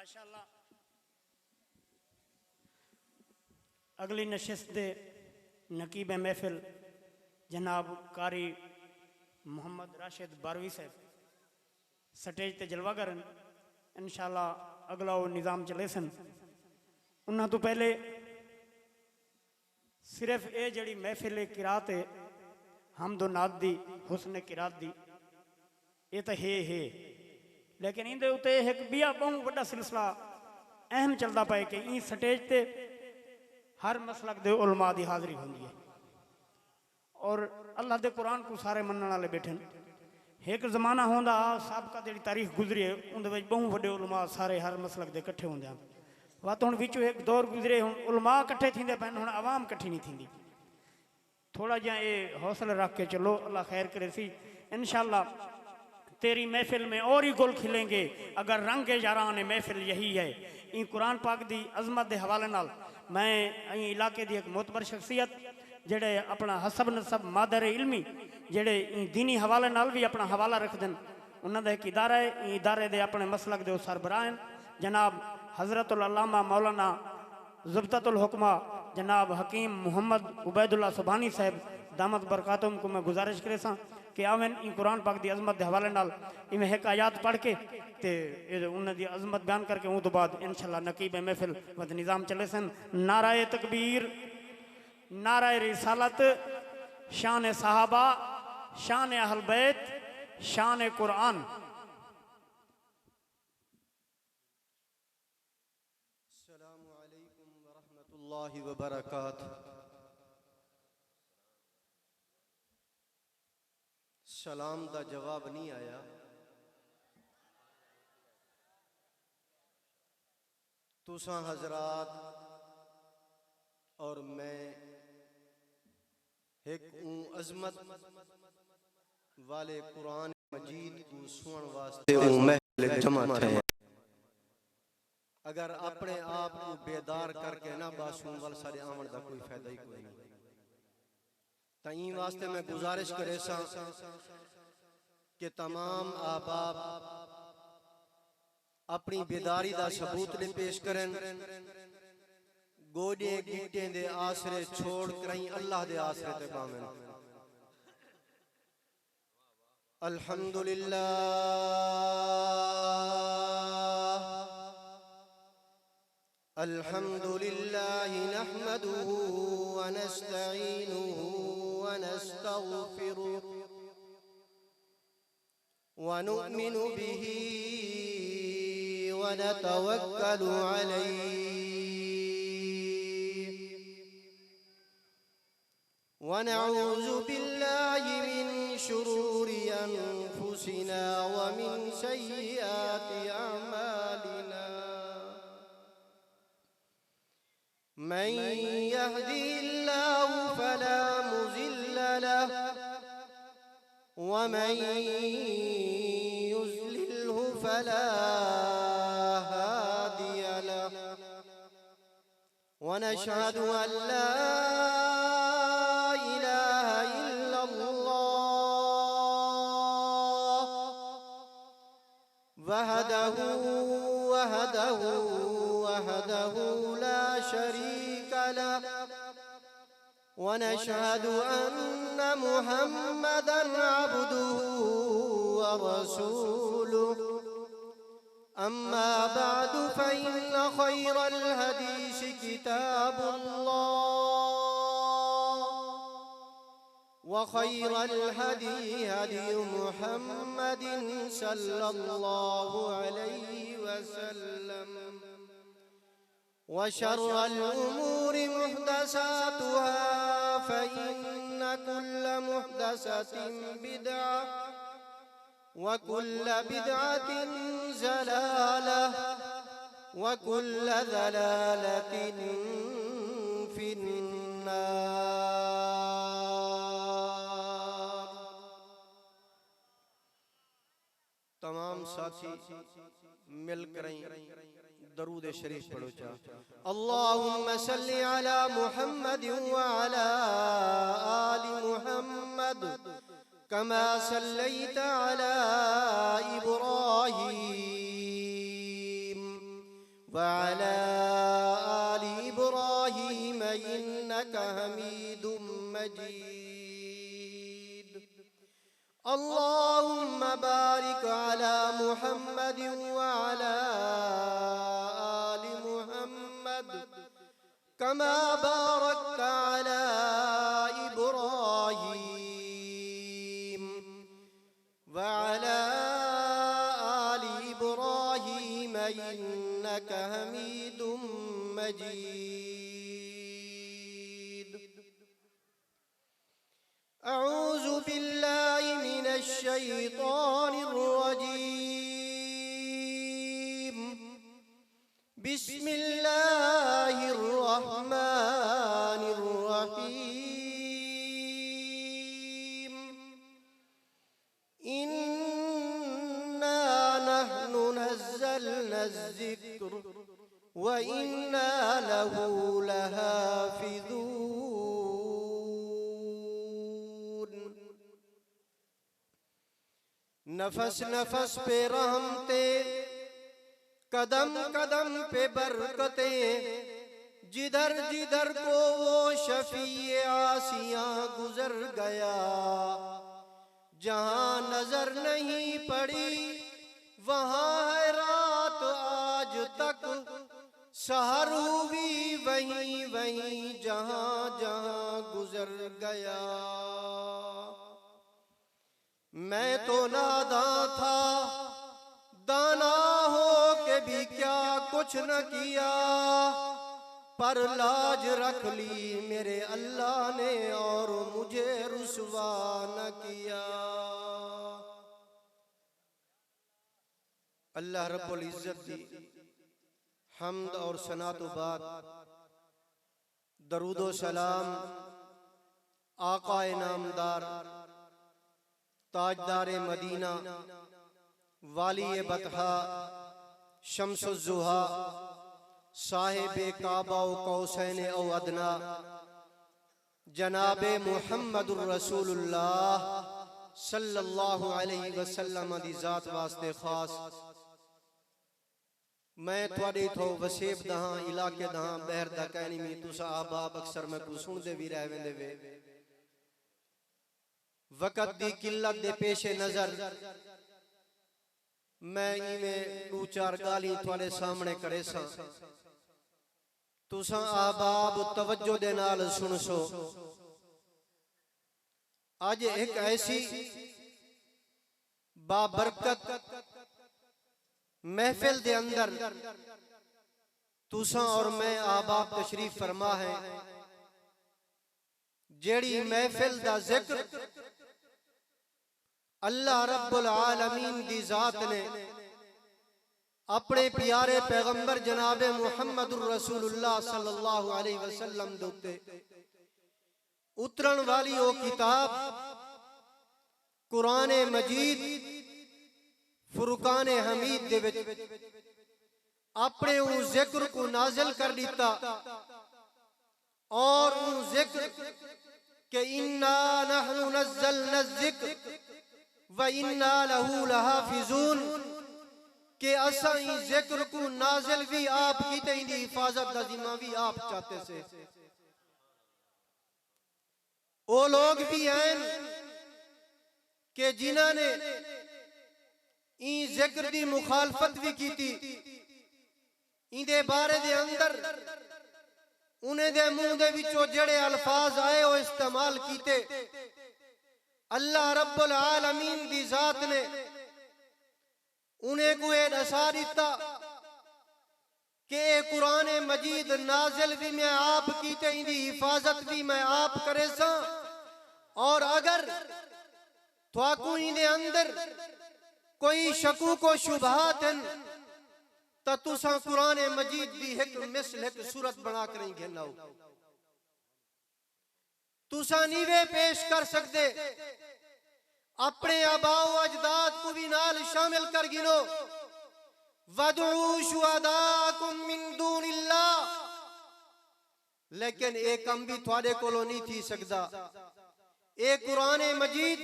माशाअल्लाह अगली नशिस्त दे नकीब महफिल जनाब कारी मोहम्मद राशिद बारवी साहब स्टेज ते जलवा करन इंशाअल्लाह अगला वो निज़ाम चले सन उन्होंने तो पहले सिर्फ ये जड़ी महफिल किरात है हमदो नाद दी हुस्न किरात दी ये तो है लेकिन इंदे उत्ते एक बिया बहुत बड़ा सिलसिला अहम चलता पाए कि ई स्टेज ते हर मसलक दे उलमा दी हाज़री होंदी है और अल्लाह दे कुरान को सारे मनने वाले बैठे एक ज़माना होंदा साबका जी तारीख गुजरी है उनके बहुत बड़े उलमा सारे हर मसलक दे इकट्ठे होंगे वत हूँ विचों एक दौर गुजरे हूँ उलमा इकट्ठे थींदे पैन हूँ आवाम इकट्ठी नहीं थींदी थोड़ा जहा ये हौसला रख के चलो अल्लाह खैर करे सी इंशाअल्लाह तेरी महफिल में और ही गुल खिलेंगे अगर रंग यारान महफिल यही है इन कुरान पाक दी अजमत के हवाले नाल मैं इलाके की एक मोतबर शख्सियत जेड़े अपना हसब नसब मादर इल्मी जेड़े दीनी हवाले नाल भी अपना हवाला रख दें उन्होंने एक इदारा है इदारे दे अपने मसलक दे सरबराह हैं जनाब हज़रतुल अल्लामा मौलाना ज़ुब्ततुल हुक्मा जनाब हकीम मोहम्मद उबैदुल्ला सुभानी साहब दामत बरकातुम को मैं गुजारिश करे सा कि आवें इन कुरान पाक की अजमत के हवाले नाल इवें एक आयात पढ़ के ते उन्होंने अजमत बयान करके उस तो बाद इंशाअल्लाह नकीब महफिल वत निज़ाम चले सन नाराए तकबीर नाराए रिसालत शान सहाबा शान अहल बैत शान कुरान अस्सलामु अलैकुम व रहमतुल्लाहि व बरकातुहू सलाम का जवाब नहीं आया तुसा हजरात और मैं एक अजमत वाले कुरान मजीद को सुनने वास्ते महफिल जमा थे अगर अपने आप को बेदार करके ना बासूं वाल सारे आवन का कोई फायदा ही कोई नहीं तई वास्ते मैं गुजारिश करे सा कि तमाम आबाब अपनी बेदारी का सबूत ले पेश करें गोडे गिट्टे दे आसरे छोड़ करई अल्लाह दे आसरे ते पावें अल्हम्दुलिल्लाह अल्हम्दुलिल्लाह नहमदुहु व नस्तईनुहु व नस्तगफिरुहु व नु'मिनु बिही व नतवक्कलु अलैहि व नऊज़ु बिल्लाहि मिन शुरूरि अनफुसिना व मिन सय्यिआति अअमालिना मन यहदिहिल्लाहु फला मुज़िल्ल लहु व मन युज़लिल्हु फला हादिय लहु व नशहदु अन ला इलाहा इल्लल्लाह वहदहु ला शरीक लहु व नशहदु अन्ना मुहम्मदन अब्दुहु व रसूलुहु अम्मा बअदु फ़इन्न खैरल हदीस किताबुल्लाह व खैरल हदी हदी मुहम्मदिन सल्लल्लाहु अलैहि वसल्लम व शर्रल उमूरि मुहदसातुहा फ़इन्न कुल्ल मुहदसतिन बिदअह व कुल्ल बिदअतिन ज़लालह व कुल्ल ज़लालतिन फिन्नार। तमाम साथी मिलकर दरूद शरीफ पढ़ो चा अल्लाहुम्मा सल्लि अला मुहम्मद व अला आलि मुहम्मद कमा सल्लैता अला इब्राहीम वअला आलि इब्राहीम इन्नका हमीदुम मजीद। अल्लाहुम्मा बारिक अला मुहम्मद व अला आलि मुहम्मद कमा बारकता अला इब्राहीम व अला आलि इब्राहीम इन्नका हमीदुम मजीद। अऊज़ु बिल्लाहि मिनश शैतानिर रजीम। बिस्मिल्लाहिर रहमानिर रहीम। इन्ना नहनु नज़्ज़लना ज़िक्र व इन्ना लहू लहाफ़िज़ून। नफस नफस पे रहमते, कदम कदम पे बरकतें, जिधर जिधर को वो शफीए आसियां गुजर गया। जहां नजर नहीं पड़ी वहां है रात आज तक, सहर हुई वहीं वहीं जहां जहां गुजर गया। मैं तो नादां था, दाना हो के भी क्या कुछ न किया, पर लाज रख ली मेरे अल्लाह ने और मुझे रुसवा न किया। अल्लाह रब्बुल इज्जत दी हम्द और सना तो बाद दरूदो सलाम आकाए नामदार ताजदार मदीना वाली बतहा शम्सुज़्ज़ुहा साहिब काबा व कौसैन औ अदना जनाबे मुहम्मदुर रसूलुल्लाह सल्लल्लाहु अलैहि वसल्लम दी जात वास्ते खास मैं थोड़ी थो वसेब दहां इलाके दहां बहर दा कहनी मी तुसा आबाब अक्सर मैं को सुनदे भी रह वेंदे वे। वक़्त दी किल्लत दे पेशे नजर मैं इवें दो चार गाली थोड़े सामने करे सा, तुसा आबाब तवज्जो दे नाल सुन सो। आज एक ऐसी बाबरकत महफिल दे अंदर तुसा और मैं आबाब तशरीफ फरमा है, जेड़ी महफिल दा जिक्र अल्लाह रब्बुल आलमीन दी जात ने अपने प्यारे पैगंबर जनाबे मुहम्मदुर रसूलुल्लाह सल्लल्लाहु अलैहि वसल्लम दे उत्ते उतरन वाली ओ किताब कुरान मजीद फुरकान हमीद दे विच अपने उन जिक्र को नाजिल कर दिता और उन जिक्र के इन्ना नहनु नज़्ज़लना ज़िक्र व इन्ना लहू लहाफ़िज़ून के असा ही जिक्र को नाजिल भी आप कीते, इंदी हिफाजत दा जिम्मा भी आप चाहते से। ओ लोग भी हैं कि जिन्हां ने ई जिक्र दी मुखालफत भी की थी, इंदे बारे दे अंदर उन्हें दे मुंह दे विचों जेड़े अल्फाज आए वो इस्तेमाल कीते। अल्लाह रब्बुल आलमीन दी जात ने उन्हें को ये दसा दिता कि कुरान मजीद नाजिल भी मैं आप कीते, इंदी हिफाजत भी मैं आप करे सा। और अगर थोकू इंदे अंदर कोई शकू को शुबहात हैं तो तुसा कुरान मजीद दी एक मिसल एक सूरत बना कर घेनाओ, तुसा नीवे पेश कर सकते, अपने आबाओ अजदाद को भी नाल शामिल कर गिनो। वदऊ शुहदाकुम मिन दूनिल्लाह, लेकिन एक कम भी थोड़े कोलो नहीं थी सकता। एक कुरान मजीद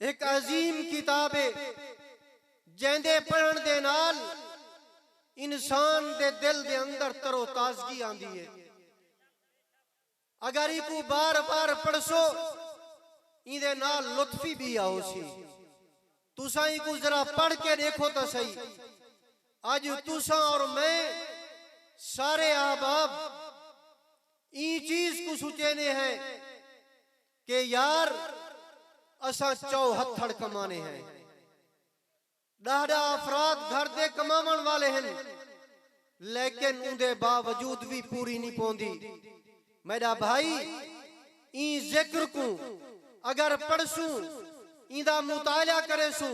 एक अजीम किताब है, जेंदे पढ़न दे नाल इंसान दे दिल दे अंदर तरो ताजगी आंदी है। अगर इको बार बार पढ़सो इदे नाल लुत्फी भी आओ सी। तुसा इको जरा पढ़ के देखो तो सही। आज तुसा और मैं सारे अहबाब ई चीज को सोचेने हैं कि यार असा 74 कमाने हैं। दादा अफराद घर दे कमावन वाले हैं, लेकिन उनके बावजूद भी पूरी नहीं पौंदी। मेरा भाई ई जिक्र को अगर पढ़सू इंदा मुताला करेसू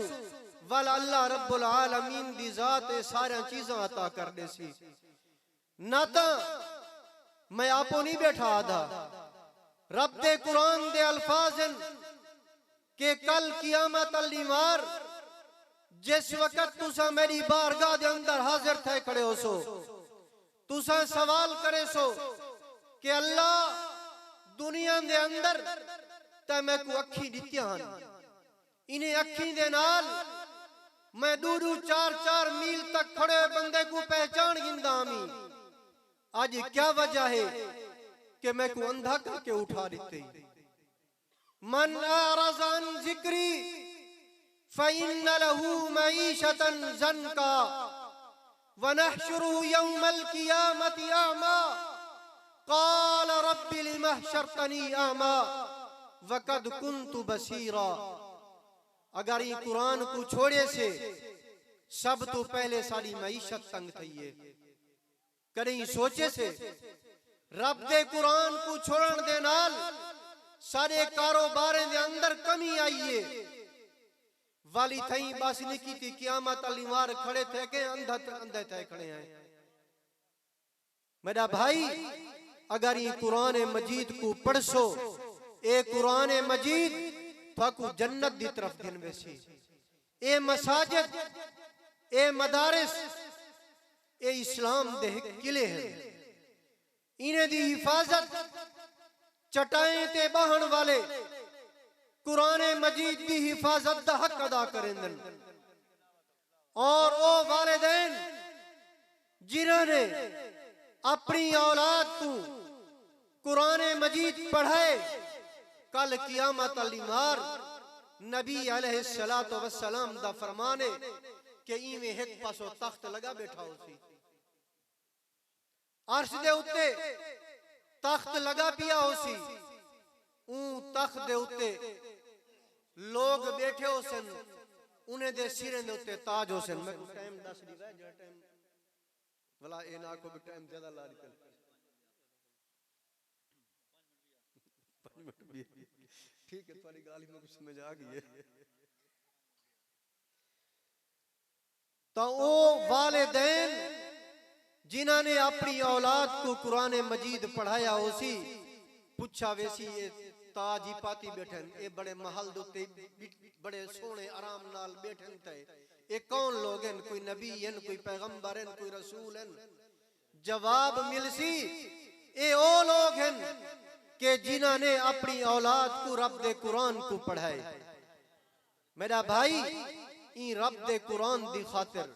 वल अल्लाह रब्बुल आलमीन दी जात सारी चीज़ां अता कर दे सी। ना तो मैं आपो नहीं बैठा आधा रब दे कुरान दे अल्फाज के कल कियामत अल्लीमार जिस वक्त तुसा मेरी बारगाह दे अंदर हाजिर थे खड़े हो सो तुसा सवाल करे सो कि अल्लाह दुनिया दे अंदर ते मैं को अखी दित्तियां हन, इन्हें अखी दे नाल मैं 2-4 मील तक खड़े बंदे को पहचान गिंदा मी। आज क्या वजह है कि मैं को अंधा करके उठा देते। मन आरज़ अन जिक्री फ़इन्न लहू मईशतन ज़न्का वनहशुरुहु यौमल क़ियामति अमा क़ाल रब्बि लिमा हशरतनी अमा वक़द कुन्तु बसीरा। अगर ये कुरान को छोड़े से सब तो पहले सारी मईशत तंग थई है। कहीं सोचे से रब दे कुरान को छोड़न दे नाल सारे कारोबार दे अंदर कमी आई है। वाली थई बस निकी थी कियामत अलीमार खड़े थे के अंधे थे खड़े हैं। मेरा भाई अगर ये कुरान मजीद को पढ़सो ए कुरान मजीद फाकू जन्नत दी तरफ दिन वैसी। ए मसाजिद ए मदारिस ए इस्लाम दे किले हैं। इन्हें दी हिफाजत चटाएं ते बहन वाले कुरान मजीद दी हिफाजत दा हक अदा करेंदन। और ओ वालिदैन जिन्होंने अपनी औलाद को कुरान मजीद पढ़ाए कल कियामत अलीमार नबी अलैहिस्सलातु वस्सलाम दा फरमाने कि इवें एक पासो तख्त लगा बैठा होसी। अर्श दे उत्ते तख्त लगा पिया होसी। ऊं तख्त दे उत्ते लोग बैठे होसन, उन्हें दे सिरे दे उत्ते ताज होसन। मैं टाइम दस दी वे जो टाइम भला ए ना को भी टाइम ज्यादा ला निकल 5 मिनट भी ठीक है। तुम्हारी गाली में कुछ समझ आ गई है। तो ओ वालिदैन जिन्होंने अपनी औलाद को कुरान मजीद पढ़ाया होसी पूछा वैसी ये ताज ही पाती बैठन ए बड़े महल दुते बड़े सोने आराम नाल बैठन थे। ये कौन लोग हैं? कोई नबी हैं, कोई पैगंबर हैं, कोई रसूल हैं? जवाब मिलसी ए ओ लोग हैं कि जिन्होंने अपनी औलाद को रब दे कुरान को पढ़ाए। मेरा भाई ई रब दे कुरान दी खातिर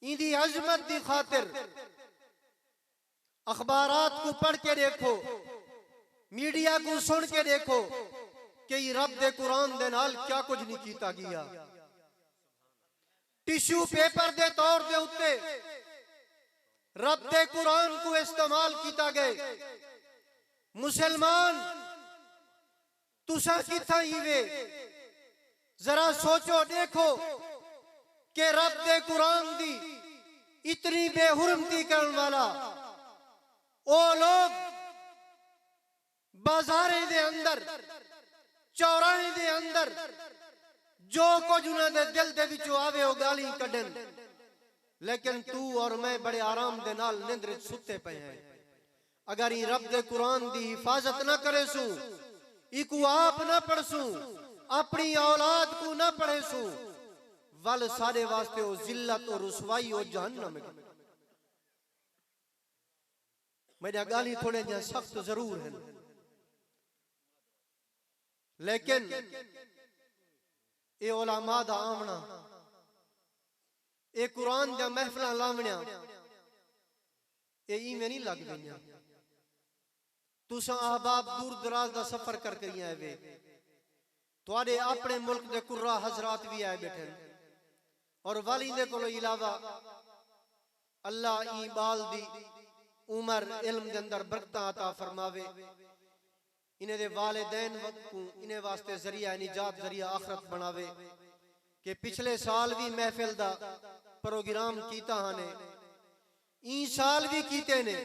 इंदी अजमत दी खातिर अखबारात को पढ़ के देखो, मीडिया को सुन के देखो कि ये रब दे कुरान दे नाल क्या कुछ नहीं कीता गया। टिश्यू पेपर दे तौर दे उत्ते रब दे कुरान को इस्तेमाल किया गए। मुसलमान तुसा किथा हीवे जरा सोचो देखो कि रब दे कुरान दी इतनी बेहुरमती करने वाला ओ लोग बाजारे दे अंदर चौराहे दे अंदर जो कुछ उन्होंने दिल दे विचों आवे ओ गाली कढन। लेकिन तू और मैं बड़े आराम दे नाल निंद्र सुते पे हैं। अगर ये रब दे कुरान दी हिफाजत ना करे सू, इको आप ना पढ़सू, अपनी औलाद को ना पढ़े सू, वल सारे वास्ते ओ जिल्लत और रुसवाई और जहन्नम है। मेरी गाली थोड़े जा सख्त जरूर है, लेकिन ए उलमा दा आमना ए कुरान दा महफिलां लावणियां ए इवें नहीं लग गईयां। तुसा अहबाब दूर दराज दा सफर करके आए वे, तुहाडे अपने मुल्क दे कुर्रा हजरात भी आए बैठे और वाली दे कोलो इलावा अल्लाह ई बाल दी उमर इल्म दे अंदर बरकतां अता फरमावे। इन्हें दे वालिदैन को इन्हें वास्ते जरिया निजात जरिया आखरत बनावे। कि पिछले साल भी महफिल दा प्रोग्राम कीता हाने, ई साल भी कीते ने।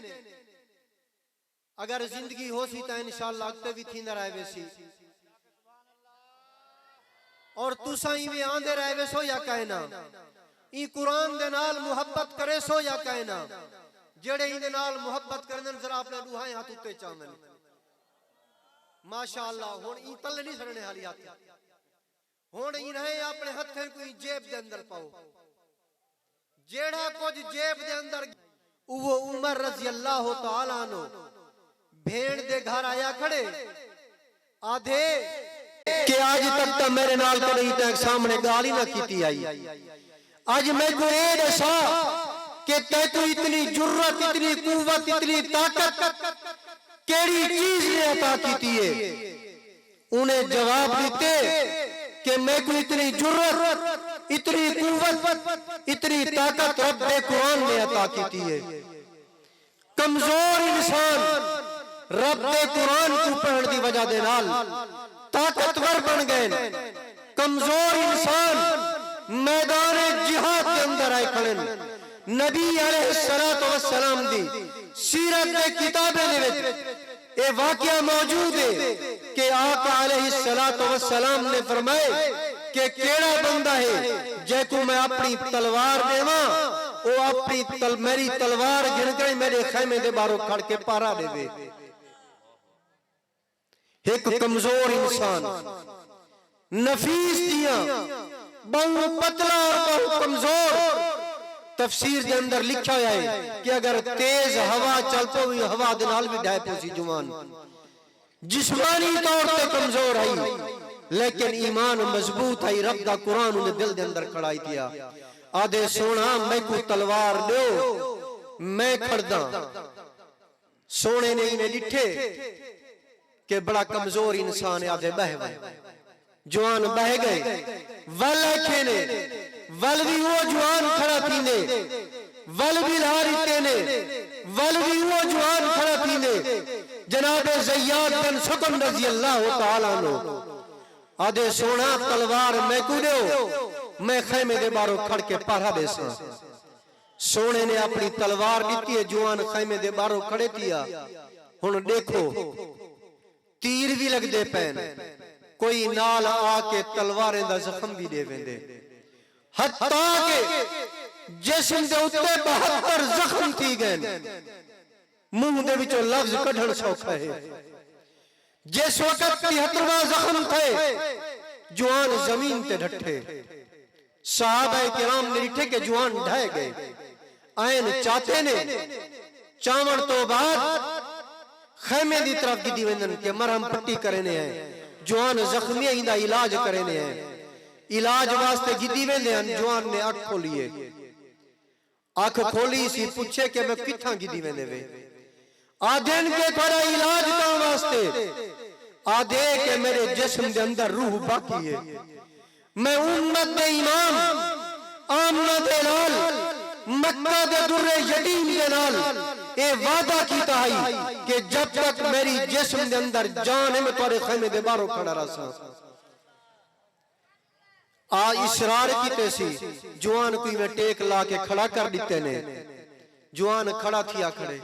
अगर जिंदगी हो सी तो इंशाअल्लाह अगते भी थींदा रहे वेसी। और तुसा इवें आंदे रहे वेसो या कहना ई कुरान दे नाल मुहब्बत करे सो या कहना। जेड़े इहदे नाल मुहब्बत करन जरा अपने रूहां हाथ उत्ते चावन माशाअल्लाह। हुण ई तल नहीं सड़ने हाली हाथ, हुण इन्हें अपने हथे कोई जेब दे अंदर पाओ। जेड़ा कुछ जेब दे अंदर वो उमर रजी अल्लाह तआला अन्हु भेड़ दे घर आया खड़े आधे कि आज तक तो मेरे नाल कदे तक सामने गाल ही ना कीती आई। आज मैं को ये दसा कि तैको इतनी जुर्रत, इतनी कुव्वत, इतनी ताकत केड़ी चीज ने अता कीती है। उन्हें जवाब दिते कि मैं को इतनी जुर्रत, इतनी कुव्वत, इतनी ताकत रब दे कुरान ने अता कीती है। कमजोर इंसान रब दे कुरान को पढ़ने की वजह दे नाल ताकतवर बन गए। कमजोर इंसान मैदान जिहाद के अंदर आए खड़े। नबी अलैहिस्सलातु वस्सलाम दी सीरत दे किताबे दे विच ए वाकया मौजूद है कि आका अलैहिस्सलातु वस्सलाम ने फरमाए कि केड़ा बंदा है जेको मैं अपनी तलवार देवा ओ अपनी मेरी तलवार गिन के मेरे खैमे दे बाहरों खड़ के पारा देवे। एक कमजोर इंसान नफीस दिया बहु पतला और बहु कमजोर। तफसीर के अंदर लिखा है कि अगर तेज हवा चल तो हवा दे नाल भी ढाई पोसी जुबान। जिस्मानी तौर पे कमजोर है लेकिन ईमान मजबूत है। रब दा कुरान उन्हें दिल दे अंदर खड़ाई दिया। आदे सोना मैं को तलवार दो मैं खड़दा। सोने ने इन्हें डिठे कि बड़ा कमजोर इंसान है। आदे बह जवान बह गए वल आखे ने वल भी वो जवान खड़ा थीने वल भी लारिते ने वल भी वो जवान खड़ा थीने। जनाब ज़ियाद बिन सुकम रज़ी अल्लाह तआला अन्हु आदे सोना तलवार मैं को दो मैं खैमे दे बाहरों खड़ के पहरा देसा। सोने ने अपनी तलवार दी है जवान खैमे दे बाहरों खड़े किया। हुण देखो तीर भी लगदे पैन कोई नाल आके तलवारें दा जख्म भी दे वेंदे। हत्ता के जिस्म दे उत्ते 72 जख्म थी गए। मुंह दे विचों लफ्ज कढण सौखा है। जिस वक्त 73वां जख्म थे जवान जमीन ते डटे। सहाबाए किराम ने डिठे के जवान ढह गए। आयन चाहते ने चावण तो बाद खैमे दी तरफ गिदी वेंदन के मरहम पट्टी करने है। जवान जख्मी इंदा इलाज करने है। इलाज वास्ते गिदी वेंदे हन। जवान ने अख खोलिए अख खोली सी पूछे कि मैं किथा गिदी वेंदे वे। आदेन के थोड़ा इलाज का वास्ते आदे के मेरे जिस्म के अंदर रूह बाकी है। मैं उम्मत दे इमाम आमना दे नाल मक्का दे दुर्रे यतीम दे नाल ए वादा कीता है कि जब तक मेरी जिस्म के अंदर जान है मैं तुम्हारे खैमे दे बाहरों खड़ा रहा। आ इसरार कीते सी जवान कोई में टेक ला के खड़ा कर दिते ने। जवान खड़ा थिया खड़े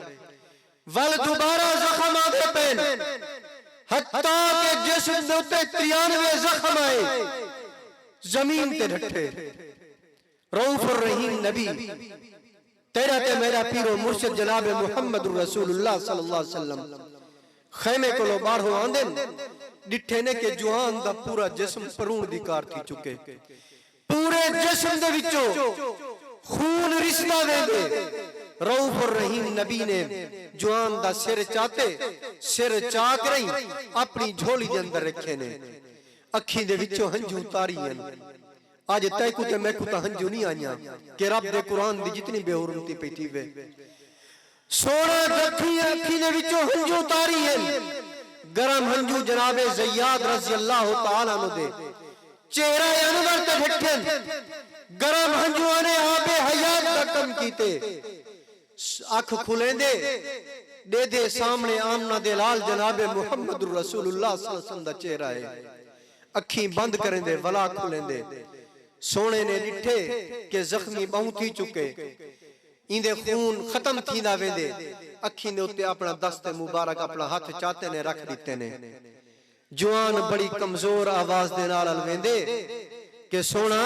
वल दोबारा जख्म आदे पेन हत्ता के जिस्म दे उत्ते 93 जख्म आए जमीन ते डटे। रऊफुर रहीम नबी तेरा ते मेरा पीरो मुर्शिद जनाब मुहम्मद रसूलुल्लाह सल्लल्लाहु अलैहि वसल्लम खैमे कोलो बाहरों आंदे डिठे ने के जवान दा पूरा जिस्म परूण दी कार थी चुके। पूरे जिस्म दे विचों खून रिसदा वेंदे। रऊफुर रहीम नबी ने जवान दा सिर चाते सिर चाक रही अपनी झोली दे अंदर रखे ने। अखी दे विचों हंझू तारी हन। आज तय को ते मैं को हंजू नहीं आया कि रब दे कुरान दी जितनी बेहुरमती पई थी वे सोना जखी अखी दे विचों हंजू तारी है गरम हंजू जनाबे ज़ियाद रज़ी अल्लाह तआला नु दे चेहरा अनवर ते ढठन गरम हंजू ने आबे हयात दा कम कीते अख खुलेंदे दे दे सामने आमना दे लाल जनाबे मुहम्मदुर रसूलुल्लाह सल्लल्लाहु अलैहि वसल्लम दा चेहरा है अखी बंद करेंदे वला खुलेंदे सोने ने डिठे के जख्मी बहु थी चुके इंदे खून खत्म थींदा वेंदे अखी ने उत्ते अपना दस्त मुबारक अपना हाथ चाहते ने रख दिते ने जवान बड़ी कमजोर आवाज दे नाल अलवेंदे के सोना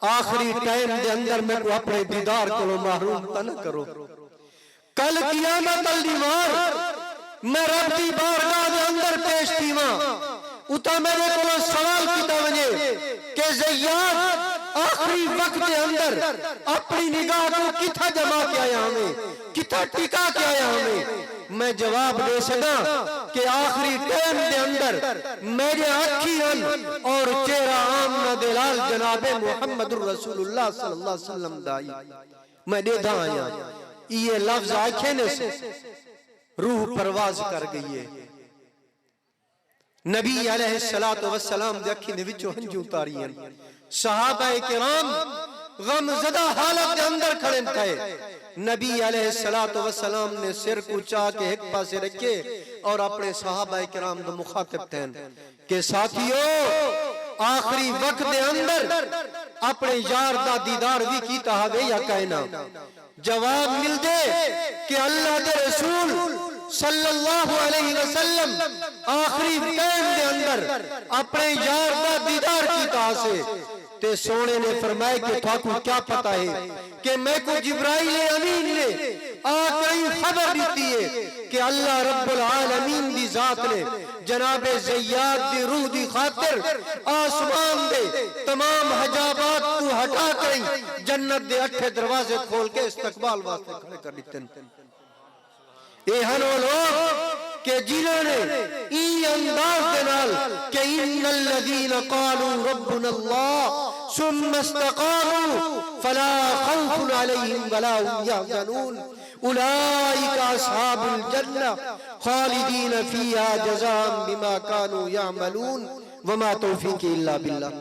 आखिरी टाइम दे अंदर मैं को अपने दीदार को महरूम न करो कल कियामत दी वार मैं रब दी बारगाह दे अंदर पेश थीवा उता मेरे को सवाल कीता वजे के ज़ियाद आखिरी वक्त के अंदर अपनी निगाह को किथा जमा के आया हमें किथा टिका के आया हमें मैं जवाब दे सका कि आखिरी टाइम के अंदर मेरे अखी और चेहरा आमना दे लाल जनाबे मुहम्मदुर रसूलुल्लाह सल्लल्लाहु अलैहि वसल्लम दाई मैं देदा आया ये लफ्ज आखे ने रूह परवाज कर गई है नबी अलैहिस्सलातु वस्सलाम दे अखी दे विचों हंजू उतारी हैं सहाबाए किराम गमज़दा हालत के अंदर खड़े थे नबी अलैहिस्सलातु वस्सलाम ने सिर कुचा के एक पासे रखे और अपने सहाबाए किराम को मुखातिब थे के साथियों आखिरी वक्त के अंदर अपने यार दा दीदार भी कीता हवे या कहना जवाब मिल दे कि अल्लाह के रसूल सल्लल्लाहु अलैहि वसल्लम आखिरी टाइम के अंदर अपने यार का दीदार कीता से ते सोने ने फरमाया कि ठाकुर क्या पता है कि मैं को जिब्राइल अमीन ने आखिरी खबर दी है कि अल्लाह रब्बुल आलमीन दी जात ने जनाबे ज़ियाद दी रूह दी खातिर आसमान दे तमाम हजाबात को हटा कर जन्नत दे 8 दरवाजे खोल के इस्तकबाल वास्ते खड़े कर दिते ए हनो लोग के जिन्होंने ई अंदाज दे नाल के इन्नल लज़ीना क़ालू रब्बुना अल्लाह सुम्मा इस्तक़ामू फला खौफुन अलैहिम वला हुम यहज़नून उलाइका अस्हाबुल जन्नह खालिदीन फीहा जज़ाअन बिमा कानू यअमलून वमा तौफीकी इल्ला बिल्लाह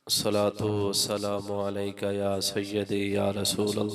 सलातो सलामु अलैका या सय्यदी या रसूल अल्लाह।